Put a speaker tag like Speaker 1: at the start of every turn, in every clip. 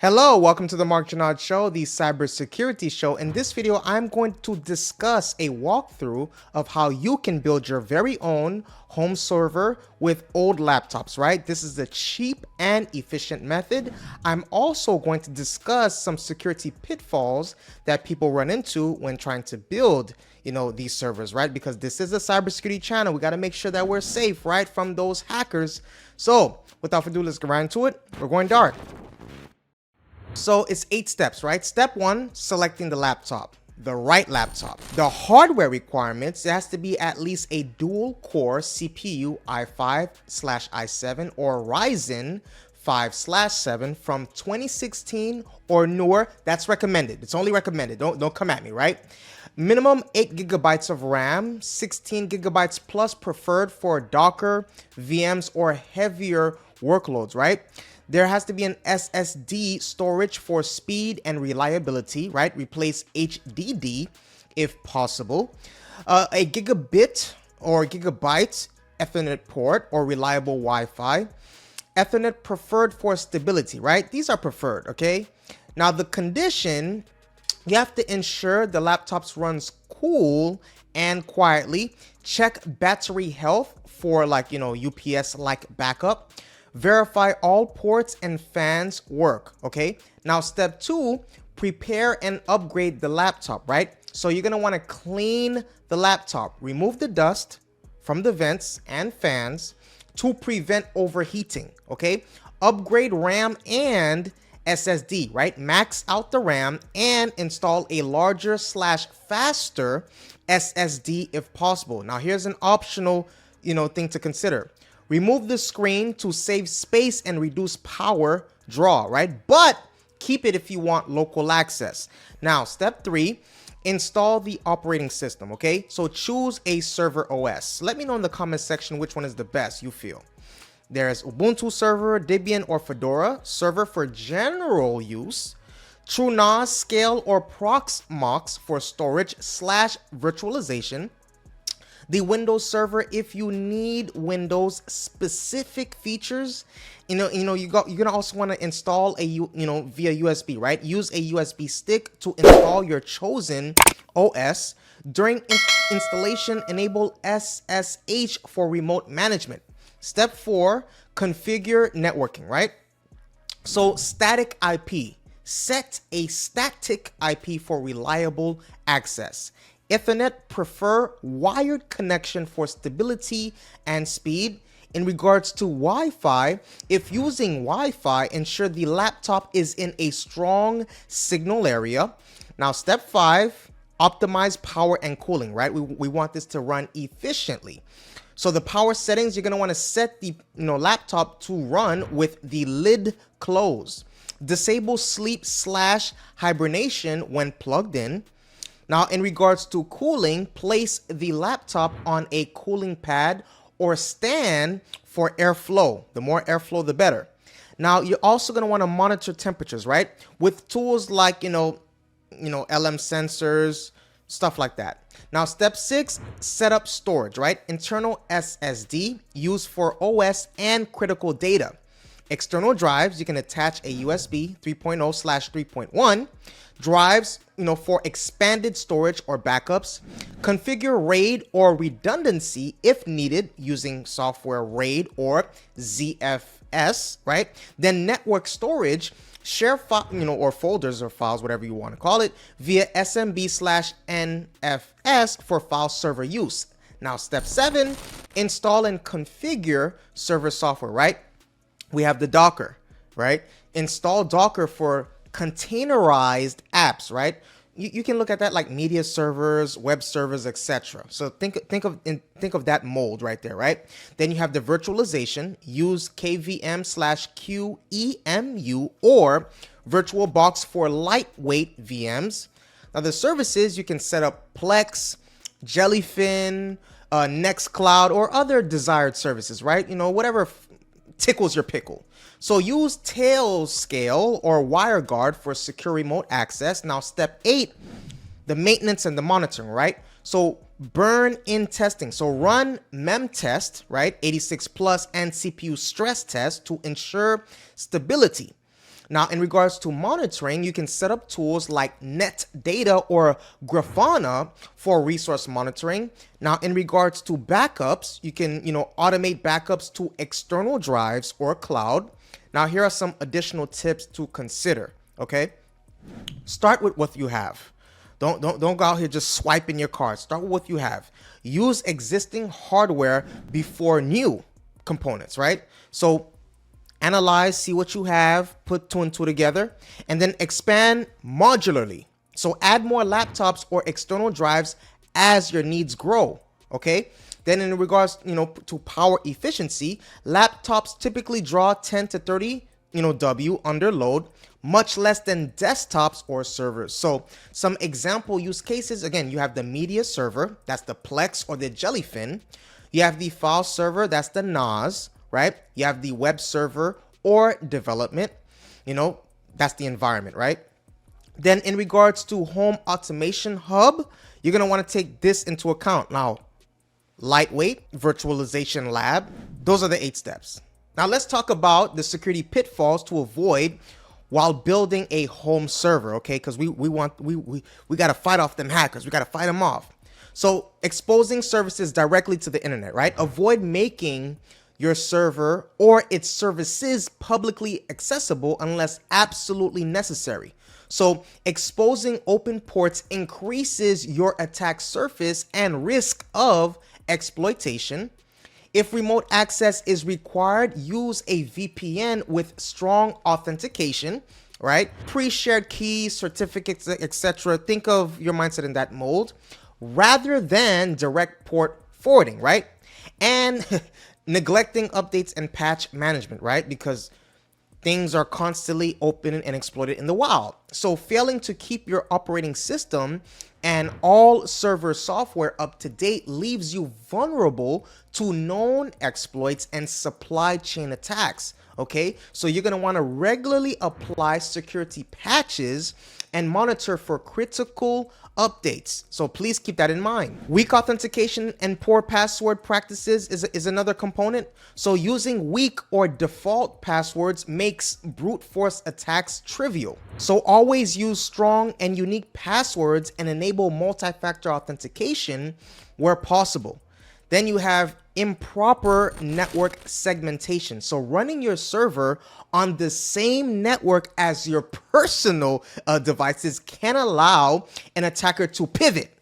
Speaker 1: Hello, welcome to the Mark Janard Show, the cybersecurity show. In this video, I'm going to discuss a walkthrough of how you can build your very own home server with old laptops, right? This is a cheap and efficient method. I'm also going to discuss some security pitfalls that people run into when trying to build, these servers, right? Because this is a cybersecurity channel. We got to make sure that we're safe, right, from those hackers. So without further ado, let's get right into it. We're going dark. So it's 8 steps, right? Step 1, selecting the laptop, the right laptop. The hardware requirements, it has to be at least a dual core CPU i5/i7 or Ryzen 5/7 from 2016 or newer. That's recommended. It's only recommended. Don't come at me, right? Minimum 8 gigabytes of RAM, 16 gigabytes plus preferred for Docker, VMs, or heavier workloads, right? There has to be an SSD storage for speed and reliability, right? Replace HDD if possible. A gigabit or gigabyte Ethernet port or reliable Wi-Fi. Ethernet preferred for stability, right? These are preferred, okay? Now the condition, you have to ensure the laptops runs cool and quietly. Check battery health for UPS-like backup. Verify all ports and fans work, okay? Now, step 2, prepare and upgrade the laptop, right? So you're gonna wanna clean the laptop, remove the dust from the vents and fans to prevent overheating, okay? Upgrade RAM and SSD, right? Max out the RAM and install a larger/faster SSD if possible. Now, here's an optional, thing to consider. Remove the screen to save space and reduce power draw, right? But keep it if you want local access. Now, step 3, install the operating system, okay? So choose a server OS. Let me know in the comment section which one is the best you feel. There's Ubuntu server, Debian, or Fedora. Server for general use. TrueNAS, Scale, or Proxmox for storage/virtualization. The Windows server if you need Windows specific features. You're gonna also want to install via USB, right? Use a USB stick to install your chosen OS. During installation, enable SSH for remote management. Step 4, configure networking, right? So static IP. Set a static IP for reliable access. Ethernet, prefer wired connection for stability and speed. In regards to Wi-Fi, if using Wi-Fi, ensure the laptop is in a strong signal area. Now, step 5, optimize power and cooling, right? We want this to run efficiently. So the power settings, you're gonna wanna set the laptop to run with the lid closed. Disable sleep/hibernation when plugged in. Now, in regards to cooling, place the laptop on a cooling pad or stand for airflow. The more airflow, the better. Now, you're also going to want to monitor temperatures, right? With tools like, LM sensors, stuff like that. Now, step 6, set up storage, right? Internal SSD used for OS and critical data. External drives, you can attach a USB 3.0/3.1. Drives, for expanded storage or backups. Configure RAID or redundancy if needed using software RAID or ZFS, right? Then network storage, share or folders or files, whatever you want to call it, via SMB/NFS for file server use. Now, step 7, install and configure server software, right? We have the Docker, right? Install Docker for containerized apps, right? You can look at that like media servers, web servers, etc. So think of that mold right there, right? Then you have the virtualization. Use KVM/QEMU or VirtualBox for lightweight VMs. Now the services, you can set up Plex, Jellyfin, Nextcloud, or other desired services, right? Whatever tickles your pickle. So use Tailscale or WireGuard for secure remote access. Now, step 8, the maintenance and the monitoring, right? So burn-in testing. So run memtest, right? 86 plus and CPU stress test to ensure stability. Now, in regards to monitoring, you can set up tools like NetData or Grafana for resource monitoring. Now, in regards to backups, you can, automate backups to external drives or cloud. Now, here are some additional tips to consider, okay? Start with what you have. Don't go out here just swiping your cards. Start with what you have. Use existing hardware before new components, right? So analyze, see what you have, put two and two together, and then expand modularly. So add more laptops or external drives as your needs grow, okay? Then in regards, to power efficiency, laptops typically draw 10 to 30, W under load, much less than desktops or servers. So some example use cases, again, you have the media server, that's the Plex or the Jellyfin. You have the file server, that's the NAS, right? You have the web server or development, that's the environment, right? Then in regards to home automation hub, you're gonna wanna take this into account. Now, lightweight, virtualization lab, those are the 8 steps. Now let's talk about the security pitfalls to avoid while building a home server, okay? Because we gotta fight off them hackers, we gotta fight them off. So exposing services directly to the internet, right? Avoid making your server or its services publicly accessible unless absolutely necessary. So exposing open ports increases your attack surface and risk of exploitation. If remote access is required, use a VPN with strong authentication, right? Pre-shared keys, certificates, etc. Think of your mindset in that mold rather than direct port forwarding, right? And neglecting updates and patch management, right? Because things are constantly open and exploited in the wild. So failing to keep your operating system and all server software up to date leaves you vulnerable to known exploits and supply chain attacks. Okay, so you're going to want to regularly apply security patches and monitor for critical updates. So please keep that in mind. Weak authentication and poor password practices is another component. So using weak or default passwords makes brute force attacks trivial. So always use strong and unique passwords and enable multi-factor authentication where possible. Then you have improper network segmentation. So running your server on the same network as your personal devices can allow an attacker to pivot,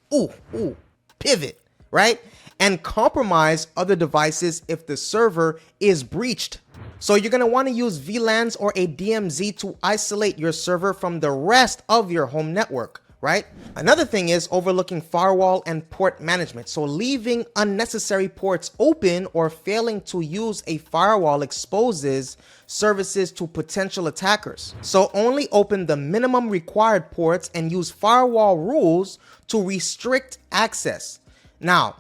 Speaker 1: pivot, right? And compromise other devices if the server is breached. So you're gonna wanna use VLANs or a DMZ to isolate your server from the rest of your home network, right? Another thing is overlooking firewall and port management. So leaving unnecessary ports open or failing to use a firewall exposes services to potential attackers. So only open the minimum required ports and use firewall rules to restrict access. Now,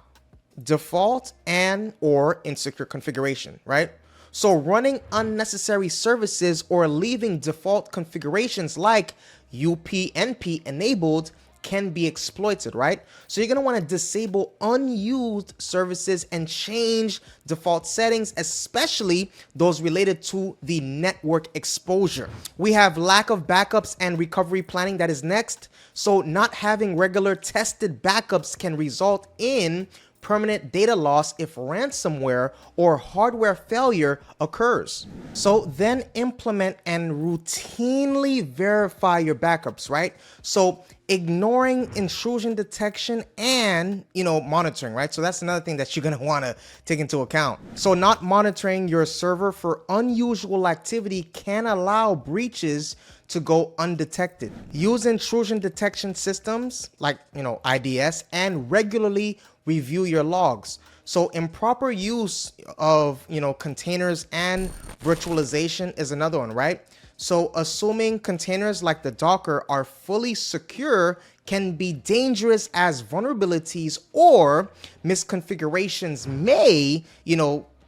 Speaker 1: default and or insecure configuration, right? So running unnecessary services or leaving default configurations like UPnP enabled can be exploited, right? So you're gonna wanna disable unused services and change default settings, especially those related to the network exposure. We have lack of backups and recovery planning that is next. So not having regular tested backups can result in permanent data loss if ransomware or hardware failure occurs. So then implement and routinely verify your backups, right? So ignoring intrusion detection and, monitoring, right? So that's another thing that you're gonna wanna take into account. So not monitoring your server for unusual activity can allow breaches to go undetected. Use intrusion detection systems like, IDS and regularly review your logs. So improper use of, containers and virtualization is another one, right? So assuming containers like the Docker are fully secure can be dangerous as vulnerabilities or misconfigurations may,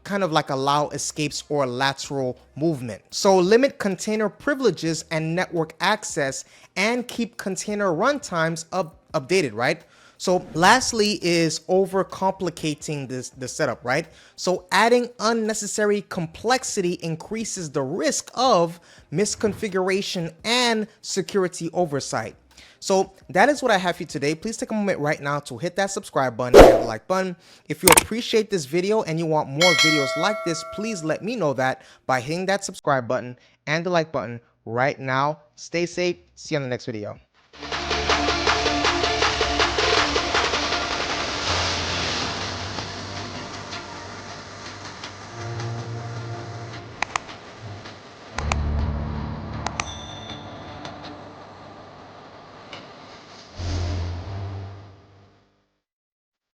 Speaker 1: kind of like allow escapes or lateral movement. So limit container privileges and network access and keep container runtimes updated, right? So lastly is overcomplicating the setup, right? So adding unnecessary complexity increases the risk of misconfiguration and security oversight. So that is what I have for you today. Please take a moment right now to hit that subscribe button and the like button. If you appreciate this video and you want more videos like this, please let me know that by hitting that subscribe button and the like button right now. Stay safe. See you on the next video.